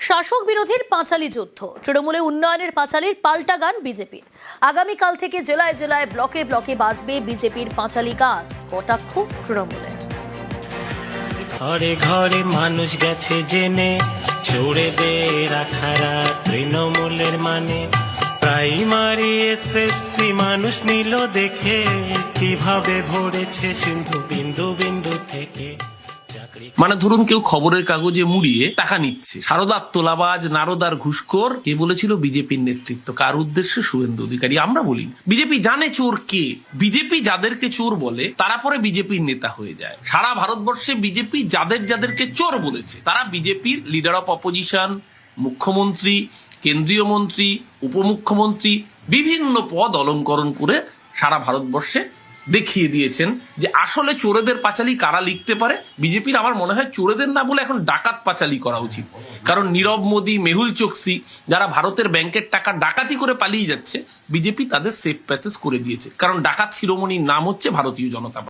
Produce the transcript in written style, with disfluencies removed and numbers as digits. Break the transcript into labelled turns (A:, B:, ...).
A: শাসক বিরোধীর পাঁচালী যুদ্ধ, তৃণমূলে উন্নয়নের পাঁচালীর পাল্টা গান বিজেপির। আগামীকাল থেকে জেলায় জেলায় ব্লকে ব্লকে বাজবে বিজেপির পাঁচালী গান, কটাক্ষ তৃণমূলের।
B: ঘরে ঘরে মানুষ গেছে জেনে, ছড়ে দে রাখারা তৃণমূলের মানে। প্রাইমারি এসএসসি মানুষ নিল দেখে, কিভাবে ভরেছে সিন্ধু বিন্দু বিন্দু থেকে।
C: মানে ধরুন কেউ খবরের কাগজে মুড়িয়ে টাকা নিচ্ছে, সারদার তোলাবাজ, নারদার ঘুষখোর, কে বলেছিল? বিজেপির নেতৃত্ব। কার উদ্দেশ্যে? শুভেন্দু অধিকারী। আমরা বলি বিজেপি জানে চোর কে। বিজেপি যাদেরকে চোর বলে তারা পরে বিজেপির নেতা হয়ে যায়। সারা ভারতবর্ষে বিজেপি যাদেরকে চোর বলেছে তারা বিজেপির লিডার অফ অপোজিশন, মুখ্যমন্ত্রী, কেন্দ্রীয় মন্ত্রী, উপমুখ্যমন্ত্রী, বিভিন্ন পদ অলংকরণ করে সারা ভারতবর্ষে দেখিয়ে দিয়েছেন যে আসলে চোরেদের পাঁচালী কারা লিখতে পারে। বিজেপির আমার মনে হয় চোরেদের না বলে এখন ডাকাত পাঁচালী করা উচিত। কারণ নীরব মোদী, মেহুল চোকসি যারা ভারতের ব্যাংকের টাকা ডাকাতি করে পালিয়ে যাচ্ছে, বিজেপি তাদের সেফ প্যাসেজ করে দিয়েছে। কারণ ডাকাত শিরোমণির নাম হচ্ছে ভারতীয় জনতা পার্টি।